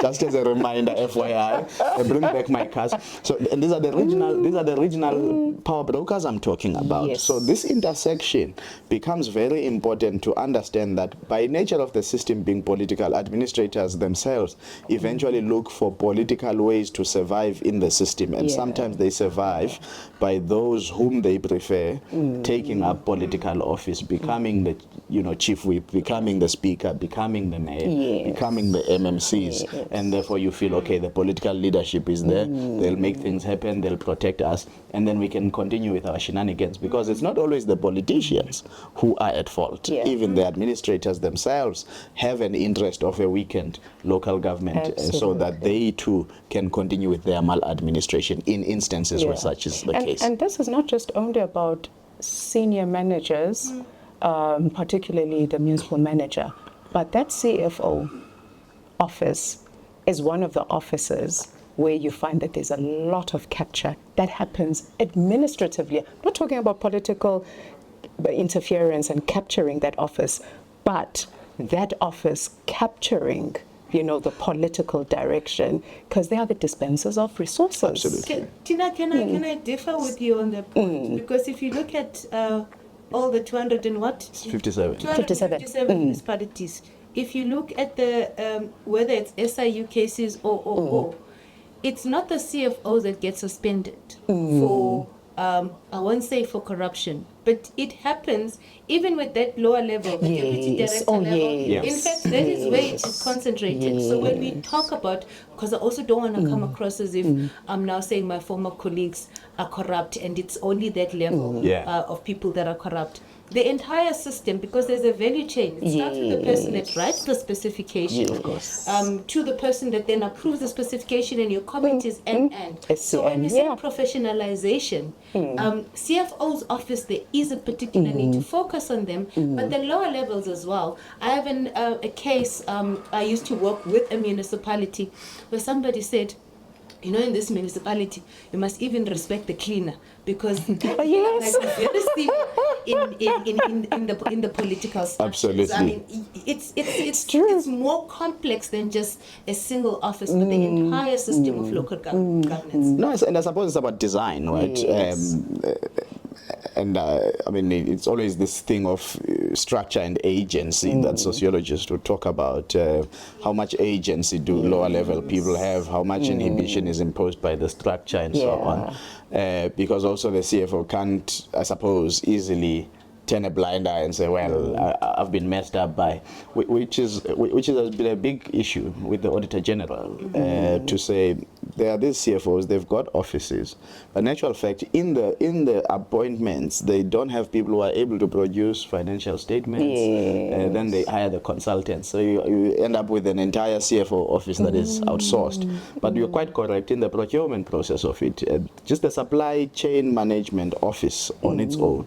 Speaker 3: Just as a reminder, FYI, I bring back my cards. So, and these are the regional power brokers I'm talking about.
Speaker 1: Yes.
Speaker 3: So this intersection becomes very important to understand that by nature of the system being political, administrators themselves eventually look for political ways to survive in the system, and sometimes they survive by those whom they prefer taking up political office, becoming the chief whip, becoming the speaker, becoming the mayor, becoming the MMCs, and therefore you feel, okay, the political leadership is there, they'll make things happen, they'll protect us, and then we can continue with our shenanigans, because it's not always the politicians who are at fault. Even the administrators themselves have an interest of a weakened local government, so that they too can continue with their maladministration in instances where such is the case.
Speaker 1: And this is not just only about senior managers, particularly the municipal manager, but that CFO office is one of the offices where you find that there's a lot of capture that happens administratively. I'm not talking about political interference and capturing that office, but that office capturing the political direction, because they are the dispensers of resources.
Speaker 3: Absolutely.
Speaker 2: Tina, can I differ with you on that point? Because if you look at all the
Speaker 3: 57
Speaker 2: municipalities, if you look at the whether it's SIU cases or it's not the CFO that gets suspended for I won't say for corruption, but it happens even with that lower level, the deputy director level. In fact, that is where it is concentrated. So when we talk about, because I also don't want to come across as if I'm now saying my former colleagues are corrupt and it's only that level of people that are corrupt. The entire system, because there's a value chain. It starts with the person that writes the specification, to the person that then approves the specification, and your comment is end. So when we say professionalization, CFO's office, there is a particular need to focus on them, but the lower levels as well. I have a case, I used to work with a municipality where somebody said, in this municipality, you must even respect the cleaner, because in the political structures.
Speaker 3: Absolutely.
Speaker 2: I mean, it's true. It's more complex than just a single office, but the entire system of local governance.
Speaker 3: No, and I suppose it's about design, right?
Speaker 1: Yes.
Speaker 3: And I mean, it's always this thing of structure and agency that sociologists would talk about. How much agency do lower level people have? How much inhibition is imposed by the structure and so on? Because also the CFO can't, I suppose, easily turn a blind eye and say, well, I've been messed up by, which has been a big issue with the Auditor General, to say there are these CFOs, they've got offices, but in actual fact, in the appointments, they don't have people who are able to produce financial statements. Then they hire the consultants, so you end up with an entire CFO office that is outsourced. But you're quite correct in the procurement process of it. Just the supply chain management office on its own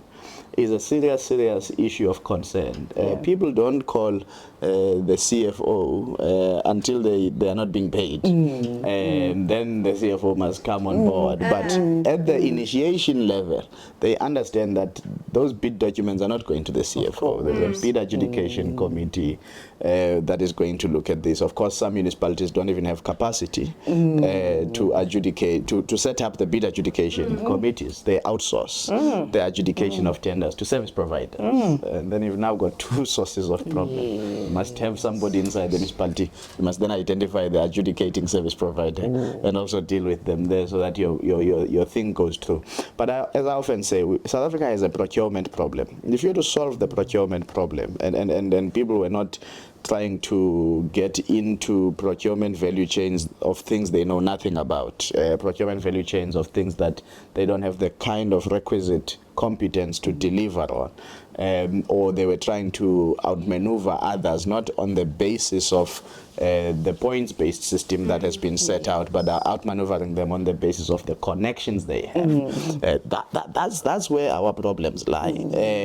Speaker 3: is a serious issue of concern. People don't call the CFO until they are not being paid. And then the CFO must come on board. But at the initiation level, they understand that those bid documents are not going to the CFO. There's a bid adjudication committee that is going to look at this. Of course, some municipalities don't even have capacity to adjudicate, to set up the bid adjudication committees. They outsource the adjudication of tenders to service providers. And then you've now got two sources of problem. You must have somebody inside the municipality. You must then identify the adjudicating service provider and also deal with them there so that your thing goes through. But as I often say, South Africa has a procurement problem. If you were to solve the procurement problem, and people were not trying to get into procurement value chains of things they know nothing about, procurement value chains of things that they don't have the kind of requisite competence to deliver on, or they were trying to outmaneuver others, not on the basis of the points-based system that has been set out, but are outmaneuvering them on the basis of the connections they have. That's where our problems lie,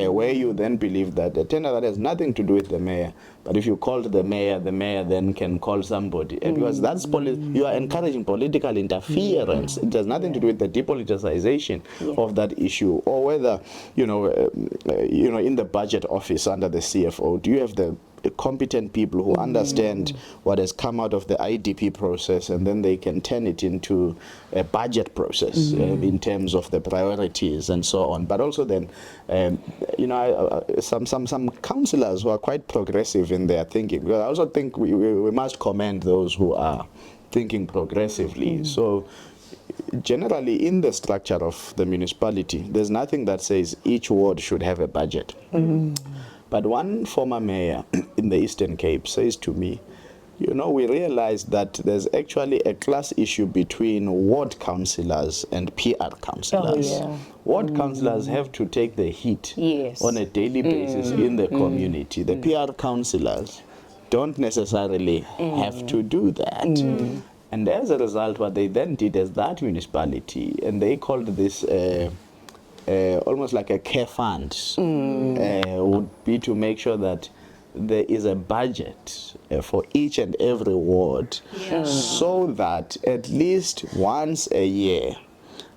Speaker 3: where you then believe that a tender that has nothing to do with the mayor, but if you call the mayor then can call somebody, because that's you are encouraging political interference. It has nothing to do with the depoliticization of that issue, or whether in the budget office under the CFO, do you have the competent people who understand what has come out of the IDP process, and then they can turn it into a budget process in terms of the priorities and so on. But also then, some councillors who are quite progressive in their thinking. Because I also think we must commend those who are thinking progressively. So generally in the structure of the municipality, there's nothing that says each ward should have a budget. But one former mayor in the Eastern Cape says to me, we realized that there's actually a class issue between ward councillors and PR councillors. Ward councillors have to take the heat on a daily basis in the community. The PR councillors don't necessarily have to do that. And as a result, what they then did as that municipality, and they called this almost like a care fund, would be to make sure that there is a budget for each and every ward, so that at least once a year,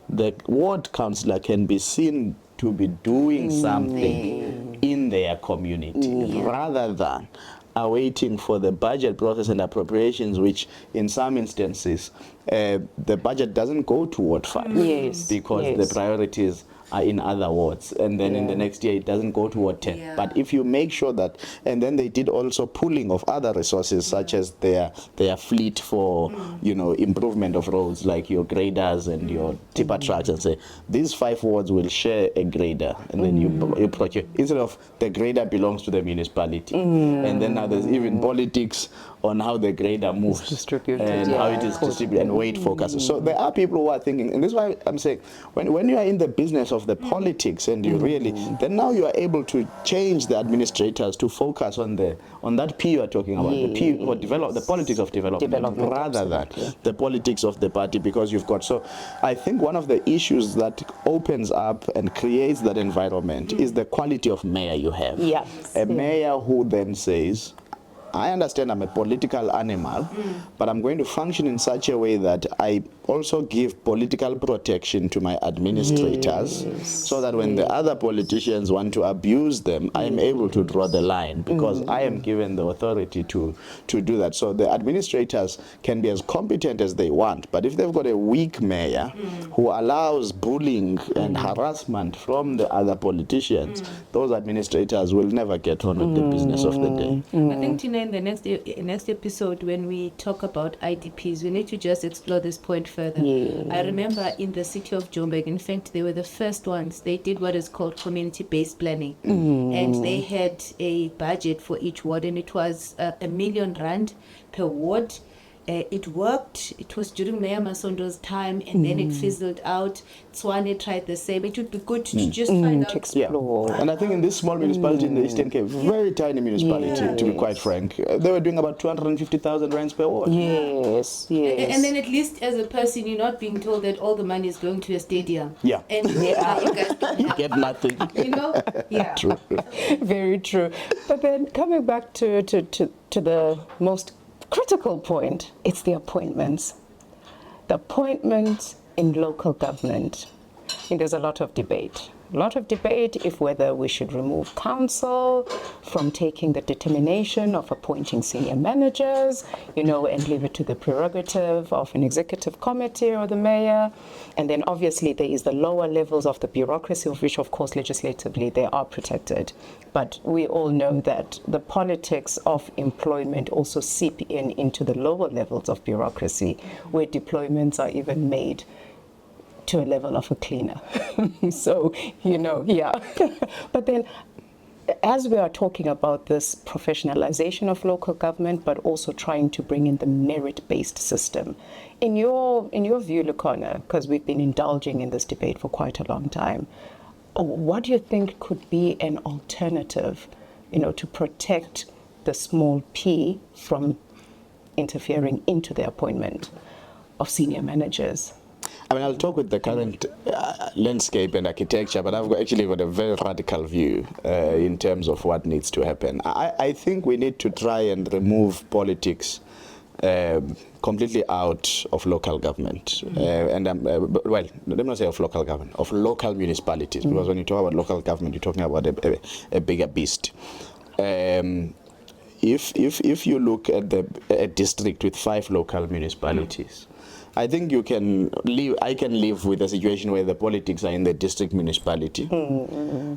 Speaker 3: the ward councillor can be seen to be doing something in their community, rather than awaiting for the budget process and appropriations, which in some instances the budget doesn't go to Ward 5 because the priorities are in other wards, and then in the next year it doesn't go to Ward 10. But if you make sure that, and then they did also pooling of other resources, such as their fleet for improvement of roads, like your graders and your tipper trucks, and say these 5 wards will share a grader, and then you procure, instead of the grader belongs to the municipality, and then now there's even politics on how the grader moves and how it is distributed and weight focuses. So there are people who are thinking, and this is why I'm saying, when you are in the business of the politics and you really, then now you are able to change the administrators to focus on that P you are talking about, the P or the politics of development rather than the politics of the party, because you've got. So I think one of the issues that opens up and creates that environment is the quality of mayor you have. A mayor who then says, I understand I'm a political animal, but I'm going to function in such a way that I also give political protection to my administrators, so that when the other politicians want to abuse them, I'm able to draw the line, because I am given the authority to do that. So the administrators can be as competent as they want, but if they've got a weak mayor who allows bullying and harassment from the other politicians, those administrators will never get on with the business of the day.
Speaker 2: I think, Tina, in the next episode, when we talk about IDPs, we need to just explore this point further. I remember in the city of Joburg, in fact, they were the first ones. They did what is called community-based planning, and they had a budget for each ward, and it was R1 million per ward. It worked. It was during Mayor Masondo's time, and then it fizzled out. S1E8 tried the same. It would be good to just find out.
Speaker 1: Explore.
Speaker 3: And I think in this small municipality in the Eastern Cape, very tiny municipality, to be quite frank, they were doing about 250,000 rands per ward.
Speaker 2: And then at least as a person, you're not being told that all the money is going to a stadium. And you guys
Speaker 3: You get nothing.
Speaker 2: True.
Speaker 1: Very true. But then coming back to the most critical point, it's the appointments. The appointments in local government. And there's a lot of debate. A lot of debate if whether we should remove council from taking the determination of appointing senior managers, and leave it to the prerogative of an executive committee or the mayor. And then obviously there is the lower levels of the bureaucracy, of which of course legislatively they are protected. But we all know that the politics of employment also seep into the lower levels of bureaucracy, where deployments are even made to a level of a cleaner. So, But then, as we are talking about this professionalization of local government, but also trying to bring in the merit-based system, in your view, Lukhona, because we've been indulging in this debate for quite a long time, what do you think could be an alternative, to protect the small p from interfering into the appointment of senior managers?
Speaker 3: I mean, I'll talk with the current landscape and architecture, but I've actually got a very radical view in terms of what needs to happen. I think we need to try and remove politics completely out of local government. Well, let me not say of local government, of local municipalities, because when you talk about local government, you're talking about a bigger beast. if you look at a district with 5 local municipalities, I think I can live with a situation where the politics are in the district municipality.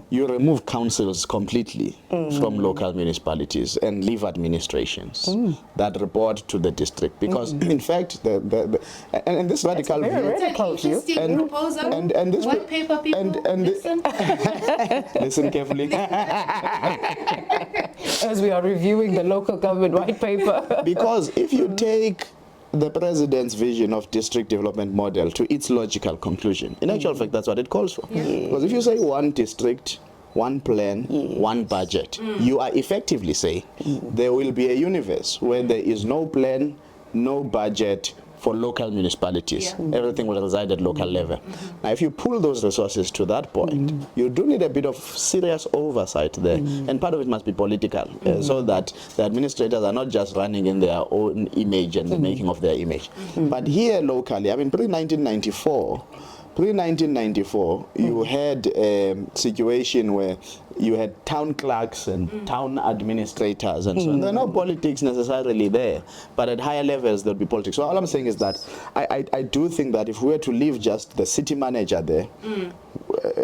Speaker 3: You remove councils completely from local municipalities and leave administrations that report to the district. Because in fact, and this radical view,
Speaker 2: Interesting proposal.
Speaker 3: and this
Speaker 2: White paper people, listen.
Speaker 3: listen carefully.
Speaker 1: As we are reviewing the local government white paper.
Speaker 3: Because if you take the president's vision of district development model to its logical conclusion, in actual fact, that's what it calls for. Because if you say one district, one plan, one budget, you are effectively saying there will be a universe where there is no plan, no budget for local municipalities. Everything will reside at local level. Now, if you pull those resources to that point, you do need a bit of serious oversight there. And part of it must be political, so that the administrators are not just running in their own image and the making of their image. But here locally, I mean, pre-1994, you had a situation where you had town clerks and town administrators and so on. There are no politics necessarily there, but at higher levels there'll be politics. So all I'm saying is that I do think that if we were to leave just the city manager there,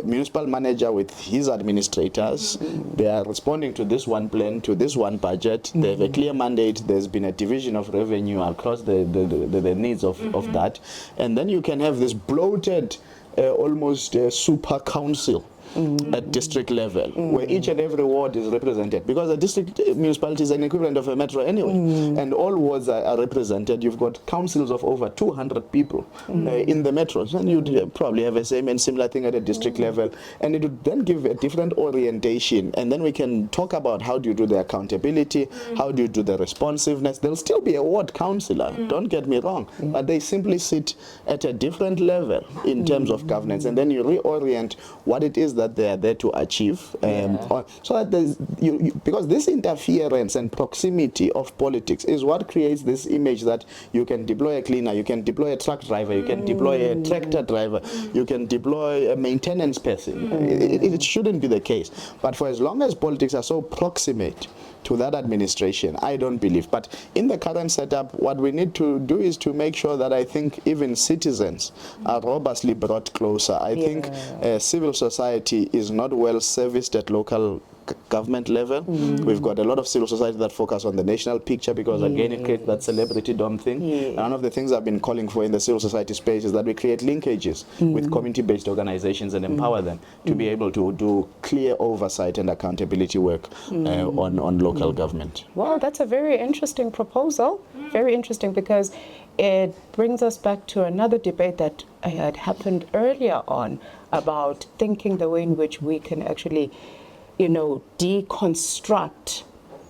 Speaker 3: municipal manager with his administrators, they are responding to this one plan, to this one budget, they have a clear mandate, there's been a division of revenue across the needs of that, and then you can have this bloated, almost super council at district level, where each and every ward is represented, because a district municipality is an equivalent of a metro anyway, and all wards are represented. You've got councils of over 200 people in the metros, and you'd probably have a same and similar thing at a district level, and it would then give a different orientation, and then we can talk about how do you do the accountability, how do you do the responsiveness. There'll still be a ward councillor, don't get me wrong, but they simply sit at a different level in terms of governance, and then you reorient what it is that they are there to achieve, so that there's because this interference and proximity of politics is what creates this image that you can deploy a cleaner, you can deploy a truck driver, you can deploy a tractor driver, you can deploy a maintenance person. It shouldn't be the case. But for as long as politics are so proximate to that administration, I don't believe. But in the current setup, what we need to do is to make sure that I think even citizens are robustly brought closer. I think civil society is not well serviced at local government level. We've got a lot of civil society that focus on the national picture, because again it creates that celebrity dom thing. One of the things I've been calling for in the civil society space is that we create linkages with community-based organizations and empower them to be able to do clear oversight and accountability work on local government.
Speaker 1: Well, that's a very interesting proposal. Very interesting, because it brings us back to another debate that had happened earlier on about thinking the way in which we can actually deconstruct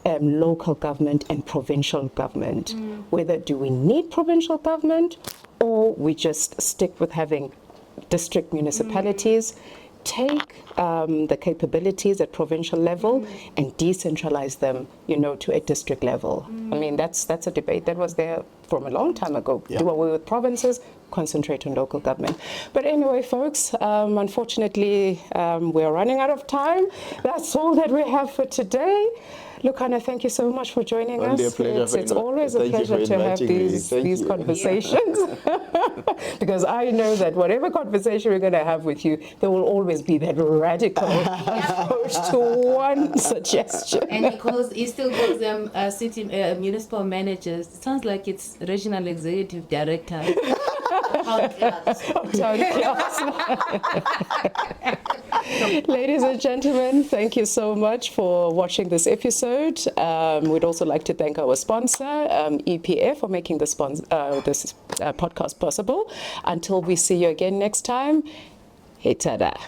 Speaker 1: local government and provincial government. Whether do we need provincial government, or we just stick with having district municipalities, take the capabilities at provincial level and decentralize them, to a district level. I mean, that's a debate that was there from a long time ago. Do away with provinces, concentrate on local government. But anyway, folks, unfortunately, we're running out of time. That's all that we have for today. Lukhona, thank you so much for joining us. It's always a pleasure to have these conversations. Because I know that whatever conversation we're going to have with you, there will always be that radical approach to one suggestion.
Speaker 2: And he still calls them city municipal managers. It sounds like it's regional executive director.
Speaker 1: Ladies and gentlemen, thank you so much for watching this episode. We'd also like to thank our sponsor, EPF, for making this podcast possible. Until we see you again next time, hey tada.